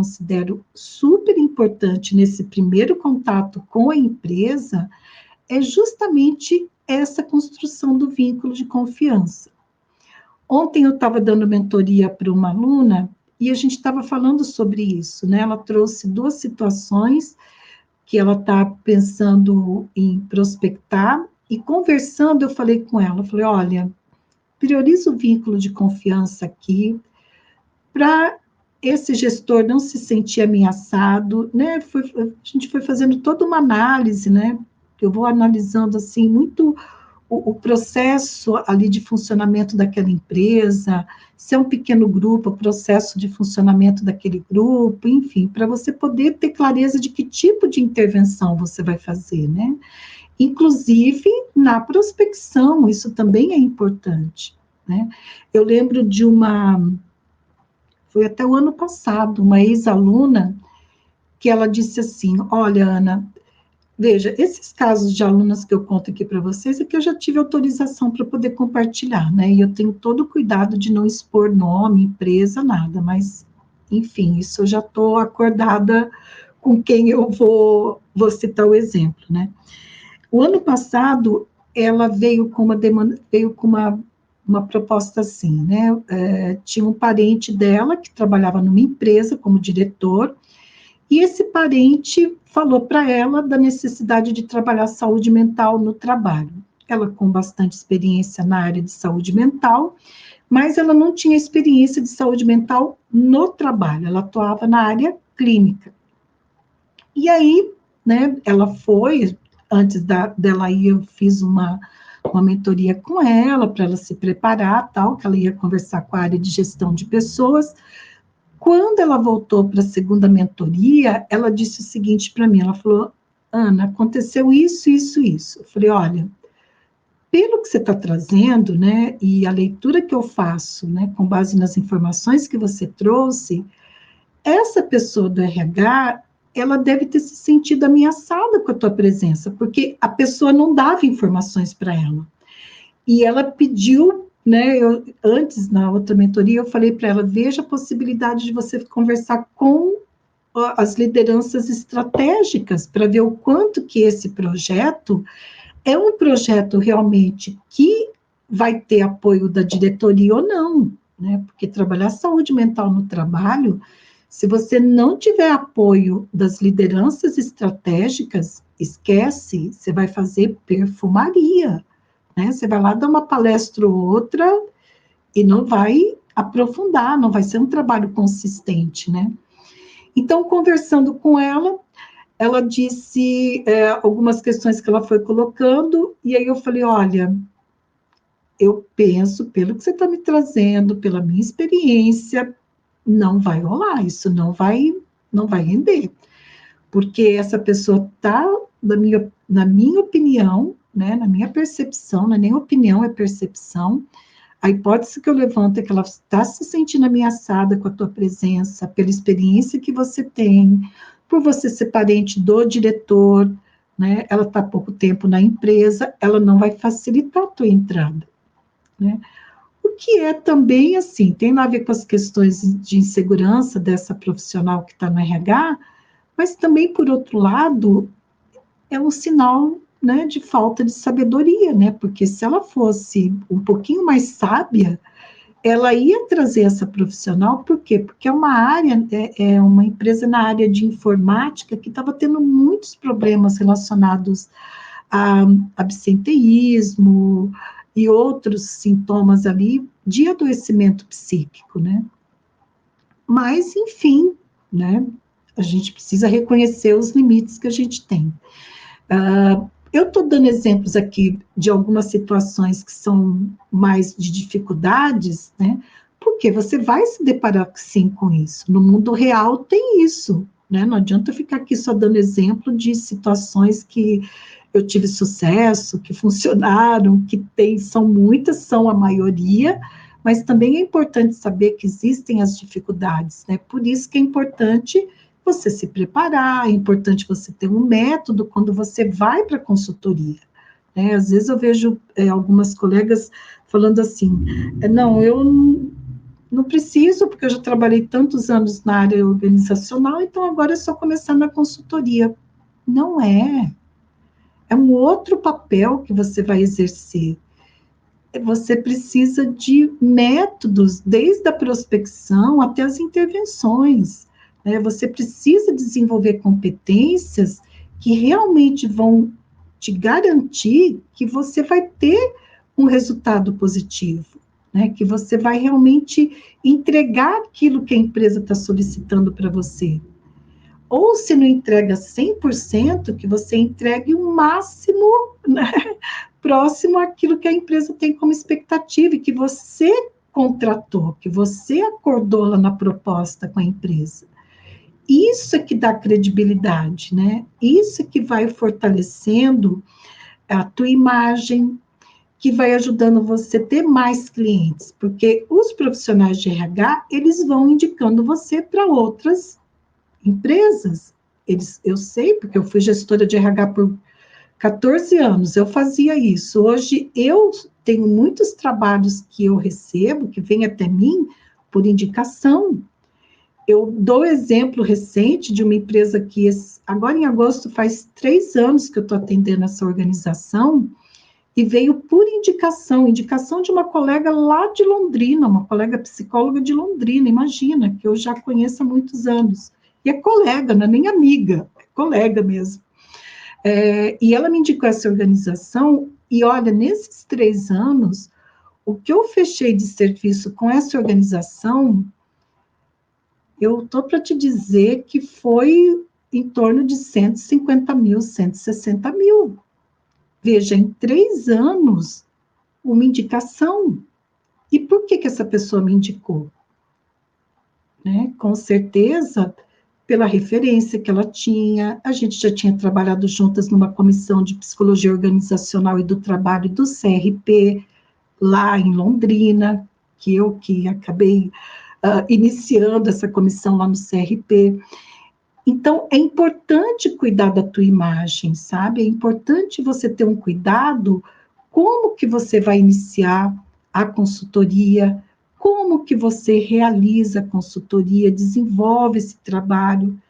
considero super importante nesse primeiro contato com a empresa é justamente essa construção do vínculo de confiança. Ontem eu estava dando mentoria para uma aluna e a gente estava falando sobre isso, né? Ela trouxe 2 situações que ela está pensando em prospectar, e conversando eu falei com ela, falei, olha, prioriza o vínculo de confiança aqui, para esse gestor não se sentir ameaçado, né? A gente foi fazendo toda uma análise, né? Eu vou analisando, assim, muito o processo ali de funcionamento daquela empresa, se é um pequeno grupo, o processo de funcionamento daquele grupo, enfim, para você poder ter clareza de que tipo de intervenção você vai fazer, né? Inclusive na prospecção, isso também é importante, né? Eu lembro de foi até o ano passado, uma ex-aluna, que ela disse assim, olha, Ana, veja, esses casos de alunas que eu conto aqui para vocês é que eu já tive autorização para poder compartilhar, né? E eu tenho todo o cuidado de não expor nome, empresa, nada, mas, enfim, isso eu já estou acordada com quem eu vou citar o exemplo, né? O ano passado, ela veio com uma demanda, veio com uma proposta assim, né? Tinha um parente dela que trabalhava numa empresa como diretor, e esse parente falou para ela da necessidade de trabalhar saúde mental no trabalho. Ela com bastante experiência na área de saúde mental, mas ela não tinha experiência de saúde mental no trabalho, ela atuava na área clínica. E aí, né, ela foi, antes dela ir, eu fiz uma mentoria com ela, para ela se preparar, tal, que ela ia conversar com a área de gestão de pessoas. Quando ela voltou para a segunda mentoria, ela disse o seguinte para mim, ela falou, Ana, aconteceu isso, isso, isso. Eu falei, olha, pelo que você está trazendo, né, e a leitura que eu faço, né, com base nas informações que você trouxe, essa pessoa do RH, ela deve ter se sentido ameaçada com a tua presença, porque a pessoa não dava informações para ela. E ela pediu, né, antes, na outra mentoria, eu falei para ela, veja a possibilidade de você conversar com as lideranças estratégicas, para ver o quanto que esse projeto é um projeto realmente que vai ter apoio da diretoria ou não, né, porque trabalhar saúde mental no trabalho, se você não tiver apoio das lideranças estratégicas, esquece, você vai fazer perfumaria, né? Você vai lá dar uma palestra ou outra e não vai aprofundar, não vai ser um trabalho consistente, né? Então, conversando com ela disse algumas questões que ela foi colocando, e aí eu falei, olha, eu penso, pelo que você está me trazendo, pela minha experiência, não vai rolar, isso não vai render, porque essa pessoa está, na minha opinião, né, na minha percepção, não é nem opinião, é percepção, a hipótese que eu levanto é que ela está se sentindo ameaçada com a tua presença, pela experiência que você tem, por você ser parente do diretor, né, ela está há pouco tempo na empresa, ela não vai facilitar a tua entrada, né. O que é também, assim, tem a ver com as questões de insegurança dessa profissional que está no RH, mas também, por outro lado, é um sinal, né, de falta de sabedoria, né, porque se ela fosse um pouquinho mais sábia, ela ia trazer essa profissional, por quê? Porque é uma área, é uma empresa na área de informática que estava tendo muitos problemas relacionados a absenteísmo e outros sintomas ali de adoecimento psíquico, né? Mas, enfim, né, a gente precisa reconhecer os limites que a gente tem. Eu estou dando exemplos aqui de algumas situações que são mais de dificuldades, né? Porque você vai se deparar, sim, com isso. No mundo real tem isso, né? Não adianta eu ficar aqui só dando exemplo de situações que eu tive sucesso, que funcionaram, que tem, são muitas, são a maioria, mas também é importante saber que existem as dificuldades, né? Por isso que é importante você se preparar, é importante você ter um método quando você vai para a consultoria, né? Às vezes eu vejo algumas colegas falando assim, não, não preciso, porque eu já trabalhei tantos anos na área organizacional, então agora é só começar na consultoria. Não é. É um outro papel que você vai exercer. Você precisa de métodos, desde a prospecção até as intervenções, né? Você precisa desenvolver competências que realmente vão te garantir que você vai ter um resultado positivo, né? Que você vai realmente entregar aquilo que a empresa está solicitando para você. Ou se não entrega 100%, que você entregue o máximo, né, próximo àquilo que a empresa tem como expectativa e que você contratou, que você acordou lá na proposta com a empresa. Isso é que dá credibilidade, né? Isso é que vai fortalecendo a tua imagem, que vai ajudando você a ter mais clientes, porque os profissionais de RH, eles vão indicando você para outras empresas. Eu sei, porque eu fui gestora de RH por 14 anos, eu fazia isso. Hoje, eu tenho muitos trabalhos que eu recebo, que vêm até mim, por indicação. Eu dou exemplo recente de uma empresa que, agora em agosto, faz 3 anos que eu estou atendendo essa organização, e veio por indicação de uma colega lá de Londrina, uma colega psicóloga de Londrina, imagina, que eu já conheço há muitos anos. E é colega, não é nem amiga, é colega mesmo. E ela me indicou essa organização, e olha, nesses 3 anos, o que eu fechei de serviço com essa organização, eu estou para te dizer que foi em torno de 150 mil, 160 mil. Veja, em 3 anos, uma indicação. E por que essa pessoa me indicou? Né? Com certeza, pela referência que ela tinha, a gente já tinha trabalhado juntas numa comissão de psicologia organizacional e do trabalho do CRP, lá em Londrina, que acabei iniciando essa comissão lá no CRP. Então, é importante cuidar da tua imagem, sabe? É importante você ter um cuidado como que você vai iniciar a consultoria, como que você realiza a consultoria, desenvolve esse trabalho,